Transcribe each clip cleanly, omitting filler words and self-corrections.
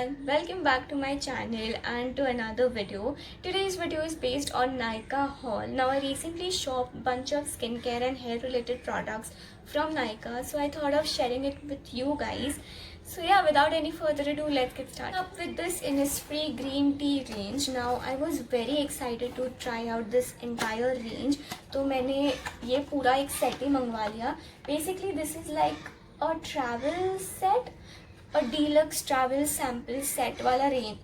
everyone, welcome back to my channel and to another video. Today's video is based on Nykaa haul. Now I recently shopped bunch of skincare and hair related products from Nykaa, so I thought of sharing it with you guys. So yeah, without any further ado, let's get started. Up with this Innisfree green tea range. Now I was very excited to try out this entire range. तो मैंने ये पूरा एक set ही मंगवा लिया. Basically this is like a travel set, a deluxe travel sample set वाला range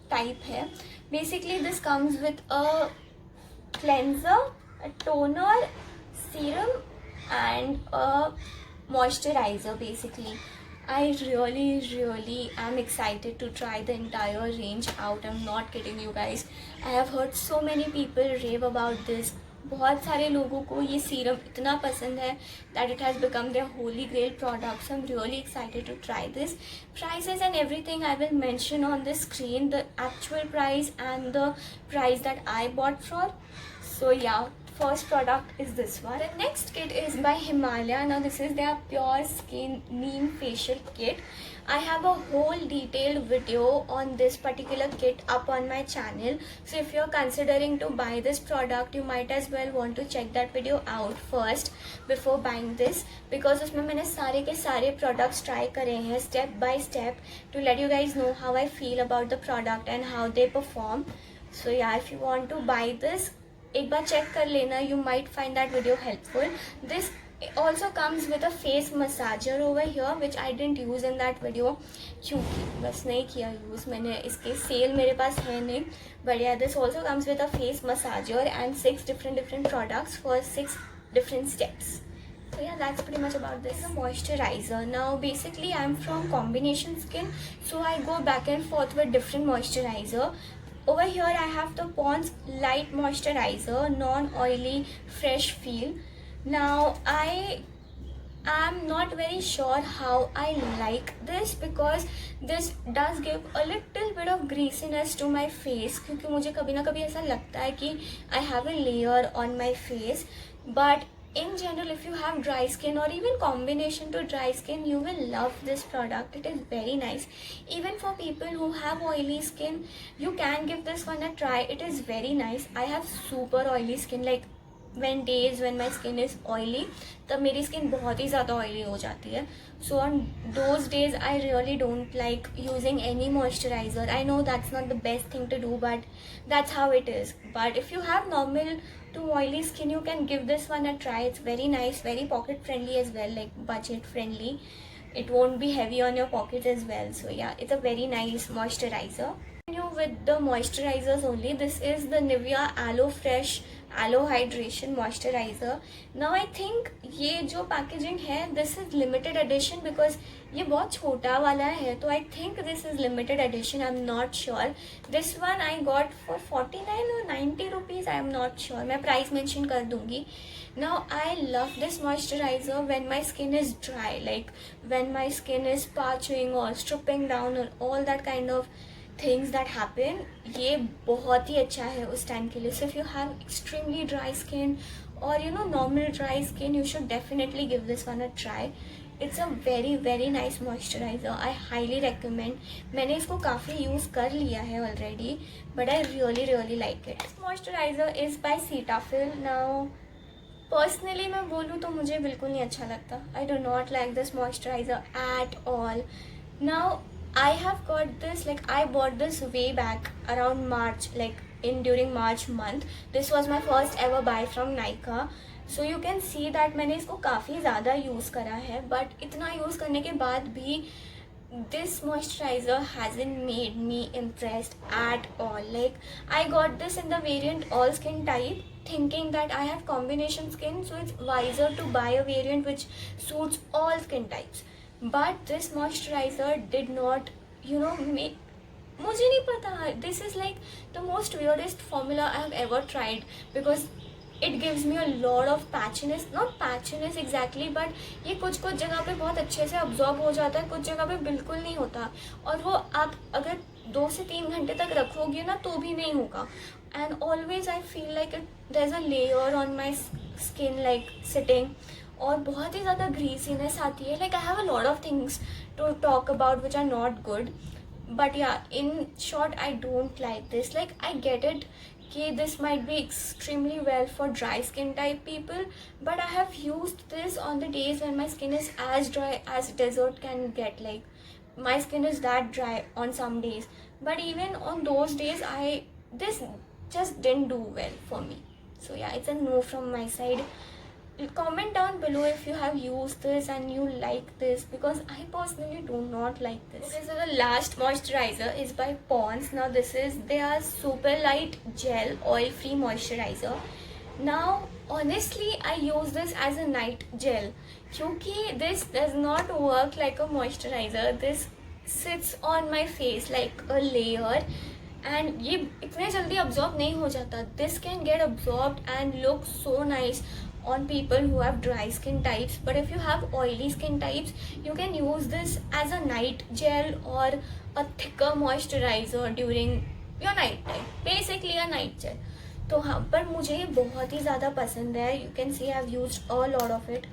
type है. Basically this comes with a cleanser, a toner, serum and a moisturizer. Basically I really am excited to try the entire range out. I'm not kidding you guys. I have heard so many people rave about this. बहुत सारे लोगों को ये serum इतना पसंद है that it has become their holy grail product. So I'm really excited to try this. Prices and everything I will mention on the screen, the actual price and the price that I bought for. So yeah, first product is this one. The next kit is by Himalaya. Now this is their Pure Skin Neem Facial Kit. I have a whole detailed video on this particular kit up on my channel. So if you're considering to buy this product, you might as well want to check that video out first before buying this, because उसमें मैंने सारे के सारे products try करे हैं step by step to let you guys know how I feel about the product and how they perform. So yeah, if you want to buy this, एक बार check कर लेना. You might find that video helpful. This also comes with a face massager over here, which I didn't use in that video क्योंकि बस नहीं किया use मैंने. इसके cell मेरे पास है नहीं. But yeah, this also comes with a face massager and 6 different products for 6 different steps. So yeah, that's pretty much about this. A moisturizer. Now basically I'm from combination skin, so I go back and forth with different moisturizer. Over here I have the Pond's Light Moisturizer, non-oily, fresh feel. Now I am not very sure how I like this, because this does give a little bit of greasiness to my face, क्योंकि मुझे कभी ना कभी ऐसा लगता है कि I have a layer on my face. But in general, if you have dry skin or even combination to dry skin, you will love this product. It is very nice. Even for people who have oily skin, you can give this one a try. It is very nice. I have super oily skin. Like when my skin is oily, तब मेरी skin बहुत ही ज़्यादा oily हो जाती है. So on those days I really don't like using any moisturizer. I know that's not the best thing to do, but that's how it is. But if you have normal to oily skin, you can give this one a try. It's very nice, very pocket friendly as well, like budget friendly. It won't be heavy on your pocket as well. So yeah, it's a very nice moisturizer. With the moisturizers only, this is the Nivea Aloe Fresh Aloe Hydration Moisturizer. Now I think ये जो packaging है, this is limited edition, because ये बहुत छोटा वाला है, तो I think this is limited edition. I'm not sure. This one I got for 49 or 90 rupees. I am not sure. मैं price mention कर दूँगी. Now I love this moisturizer when my skin is dry, like when my skin is parching or stripping down or all that kind of things that happen. ये बहुत ही अच्छा है उस time के लिए. So if you have extremely dry skin or normal dry skin, you should definitely give this one a try. It's a very nice moisturizer. I highly recommend. मैंने इसको काफ़ी यूज़ कर लिया है already, but I really like it. This moisturizer is by Cetaphil. Now personally मैं बोलूँ तो मुझे बिल्कुल नहीं अच्छा लगता. I do not like this moisturizer at all. Now I have got this, like I bought this way back around March, like during March month. This was my first ever buy from Nykaa. So you can see that मैंने इसको काफ़ी ज़्यादा use करा है, but इतना use करने के बाद भी this moisturizer hasn't made me impressed at all. Like I got this in the variant all skin type, thinking that I have combination skin, so it's wiser to buy a variant which suits all skin types. But this moisturizer did not, make. मुझे नहीं पता. This is like the most weirdest formula I have ever tried, because it gives me a lot of patchiness. Not patchiness exactly, but ये कुछ जगह पे बहुत अच्छे से absorb हो जाता है, कुछ जगह पे बिल्कुल नहीं होता. और वो आप अगर 2 से 3 घंटे तक रखोगे ना तो भी नहीं होगा. And always I feel like there's a layer on my skin like sitting. और बहुत ही ज़्यादा ग्रीसीनेस आती है. Like I have a lot of things to talk about which are not good. but yeah, in short, I don't like this. Like, I get it, okay, this might be extremely well for dry skin type people, but I have used this on the days when my skin is as dry as desert can get. Like, my skin is that dry on some days, but even on those days, I this just didn't do well for me. So yeah, it's a no from my side. Comment down below if you have used this and you like this, because I personally do not like this. Okay, so the last moisturizer is by Pond's. Now this is their super light gel oil free moisturizer. Now honestly, I use this as a night gel क्योंकि this does not work like a moisturizer. This sits on my face like a layer and ये इतने जल्दी absorb नहीं हो जाता. This can get absorbed and look so nice on people who have dry skin types, but if you have oily skin types, you can use this as a night gel or a thicker moisturizer during your night time, basically a night gel. तो हाँ, पर मुझे ये बहुत ही ज़्यादा पसंद है. You can see I've used a lot of it.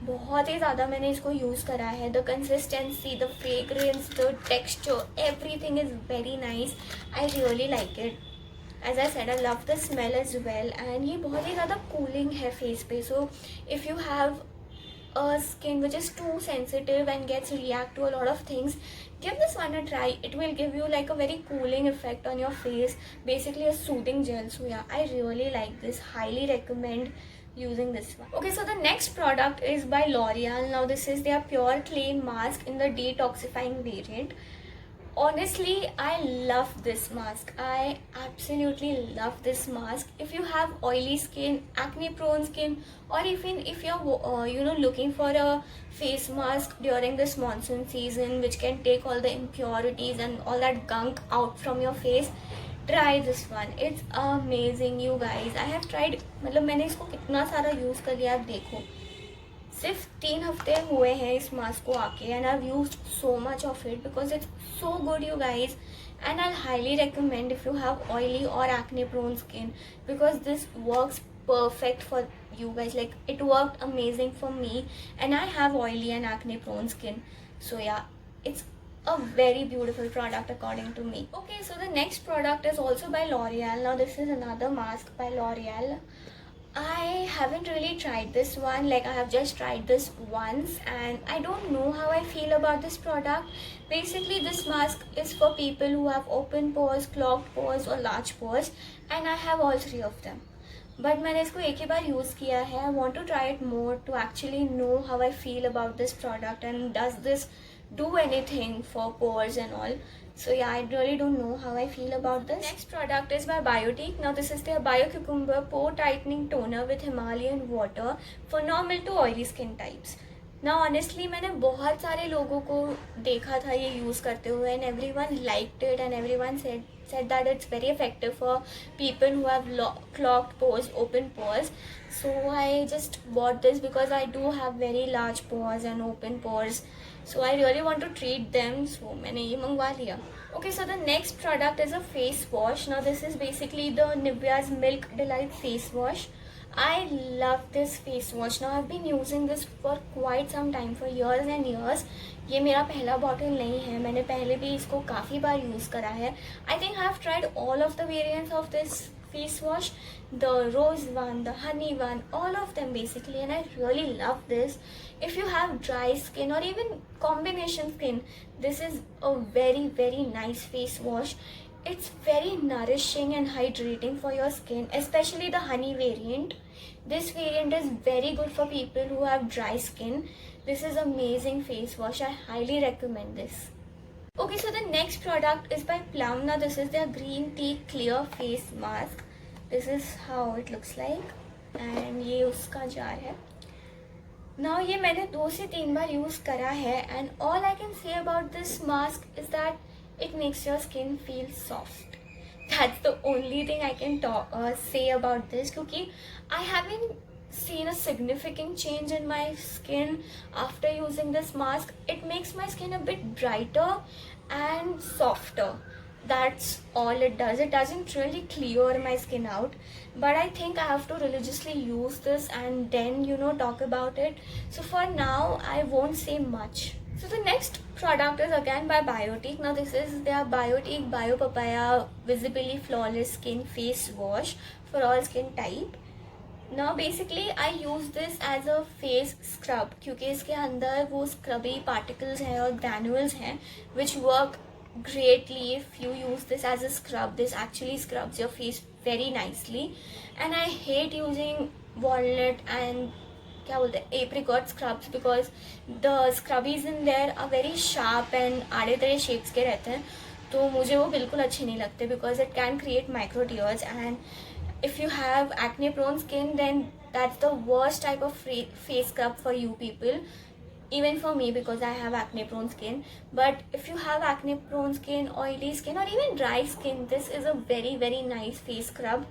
बहुत ही ज़्यादा मैंने इसको यूज़ करा है. The consistency, the fragrance, the texture, everything is very nice. I really like it. As I said, I love the smell as well, and ये बहुत ही ज़्यादा cooling है face पे. So if you have a skin which is too sensitive and gets react to a lot of things, give this one a try. It will give you like a very cooling effect on your face, basically a soothing gel. So yeah, I really like this. Highly recommend using this one. Okay, so the next product is by L'Oreal. Now this is their Pure Clay Mask in the detoxifying variant. Honestly, I love this mask. I absolutely love this mask. If you have oily skin, acne prone skin, or even if you're looking for a face mask during this monsoon season which can take all the impurities and all that gunk out from your face, try this one. It's amazing, you guys. I have tried, मतलब मैंने इसको कितना सारा use कर लिया, आप देखो. सिर्फ 3 हफ्ते हुए हैं इस मास्क को आके, and I have used so much of it because it's so good, you guys. And I highly recommend if you have oily or acne prone skin, because this works perfect for you guys. Like, it worked amazing for me, and I have oily and acne prone skin. So yeah, it's a very beautiful product according to me. Okay, so the next product is also by L'Oreal. Now this is another mask by L'Oreal. I haven't really tried this one. Like, I have just tried this once and I don't know how I feel about this product. Basically, this mask is for people who have open pores, clogged pores or large pores, and I have all 3 of them. But मैंने इसको एक ही बार use किया है. I want to try it more to actually know how I feel about this product and does this do anything for pores and all. So yeah, I really don't know how I feel about this. Next product is by Biotique. Now this is their Bio Cucumber Pore Tightening Toner with Himalayan Water for normal to oily skin types. Now honestly, मैंने बहुत सारे लोगों को देखा था ये use करते हुए, and everyone liked it and everyone said that it's very effective for people who have clogged pores, open pores. So I just bought this because I do have very large pores and open pores. So I really want to treat them. So मैंने ये मंगवा लिया. Okay, so the next product is a face wash. Now this is basically the Nivea's Milk Delight face wash. I love this face wash. Now I've been using this for quite some time, for years and years. ये मेरा पहला bottle नहीं है, मैंने पहले भी इसको काफ़ी बार यूज़ करा है. I think I have tried all of the variants of this face wash, the rose one, the honey one, all of them basically, and I really love this. If you have dry skin or even combination skin, this is a very very nice face wash. It's very nourishing and hydrating for your skin, especially the honey variant. This variant is very good for people who have dry skin. This is amazing face wash. I highly recommend this. Okay, so the next product is by Plum. Now this is their green tea clear face mask. This is how it looks like, and ये उसका jar है. Now ये मैंने 2 से 3 बार use करा है, and all I can say about this mask is that it makes your skin feel soft. That's the only thing I can say about this, क्योंकि I haven't seen a significant change in my skin after using this mask. It makes my skin a bit brighter and softer. That's all it does. It doesn't really clear my skin out, but I think I have to religiously use this and then talk about it. So for now I won't say much So the next product is again by Biotique. Now this is their Biotique Bio Papaya Visibly Flawless Skin Face Wash for all skin type. Now basically I use this as a face scrub क्योंकि इसके अंदर वो scrubby particles हैं और granules हैं which work greatly if you use this as a scrub. This actually scrubs your face very nicely, and I hate using walnut and क्या बोलते हैं apricot scrubs because the scrubbies in there are very sharp and आड़े तेरे shapes के रहते हैं, तो मुझे वो बिल्कुल अच्छे नहीं लगते because it can create micro tears, and if you have acne prone skin then that's the worst type of face scrub for you people, even for me because I have acne prone skin. But if you have acne prone skin, oily skin, or even dry skin, this is a very nice face scrub.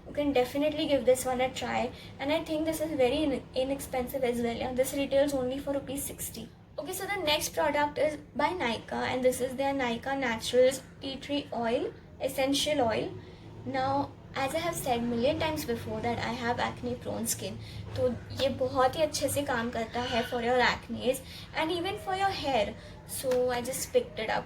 You can definitely give this one a try, and I think this is very inexpensive as well. Yeah, this retails only for ₹60. Okay, so the next product is by Nykaa, and this is their Nykaa Naturals Tea Tree Oil Essential Oil. Now as I have said million times before that I have acne prone skin, तो ये बहुत ही अच्छे से काम करता है for your acne and even for your hair, so I just picked it up,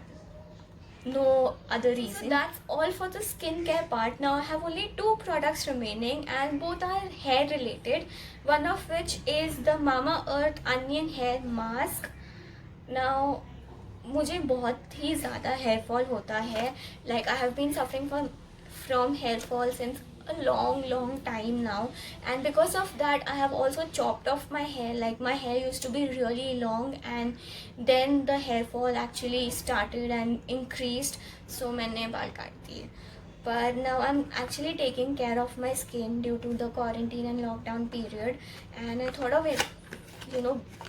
no other reason. So that's all for the skincare part. Now I have only 2 products remaining and both are hair related, one of which is the Mamaearth Onion Hair Mask. Now मुझे बहुत ही ज़्यादा hair fall होता है, like I have been suffering from hair fall since a long time now, and because of that I have also chopped off my hair. Like my hair used to be really long and then the hair fall actually started and increased, so मैंने बाल काट दिए. But now I'm actually taking care of my skin due to the quarantine and lockdown period, and I thought of it,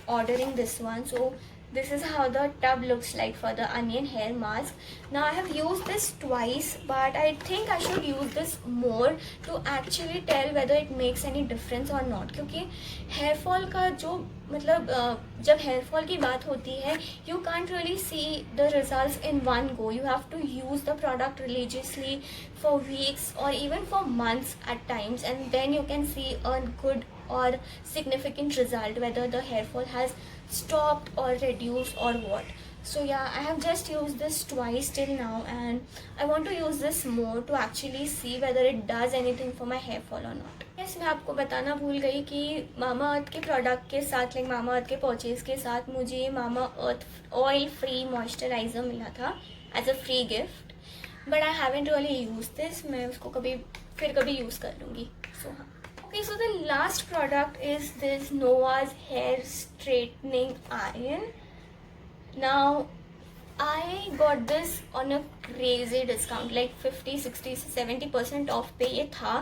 ordering this one. So this is how the tub looks like for the onion hair mask. Now I have used this twice, but I think I should use this more to actually tell whether it makes any difference or not. क्योंकि hair fall का जो मतलब जब hair fall की बात होती है, you can't really see the results in one go. You have to use the product religiously for weeks or even for months at times, and then you can see a good or significant result whether the hair fall has stopped or reduced or what. So yeah, I have just used this twice till now, and I want to use this more to actually see whether it does anything for my hair fall or not. Yes, मैं आपको बताना भूल गई कि Mamaearth के product के साथ, like Mamaearth के परचेज के साथ मुझे Mamaearth ऑयल फ्री मॉइस्चराइज़र मिला था as a free gift, but I haven't really use this. मैं उसको कभी यूज़ कर लूँगी. सो हाँ. Okay, so the last product is this Nova's hair straightening iron. Now I got this on a crazy discount, like 50, 60, 70% of पे ये था,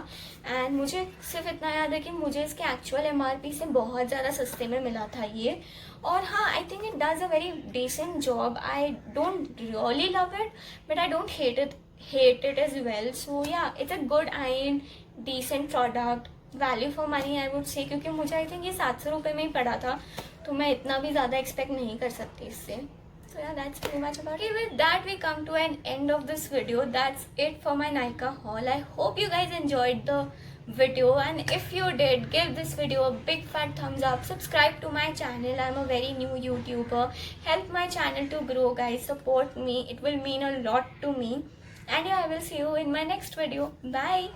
and मुझे सिर्फ इतना याद है कि मुझे इसके एक्चुअल MRP से बहुत ज़्यादा सस्ते में मिला था ये. और हाँ, I think it does a very decent job. I don't really love it but I don't hate it as well. So yeah, it's a good iron, decent product, value for money I would say, क्योंकि मुझे I think ये 700 रुपये में ही पड़ा था, तो मैं इतना भी ज़्यादा एक्सपेक्ट नहीं कर सकती इससे. So yeah, that's pretty much about it. With that we come to an end of this video. That's it for my Nykaa haul. I hope you guys enjoyed the video, and if you did, give this video a big fat thumbs up. Subscribe to my channel. I'm a very new YouTuber. Help my channel to grow, guys. Support me. It will mean a lot to me. And yeah, I will see you in my next video. Bye.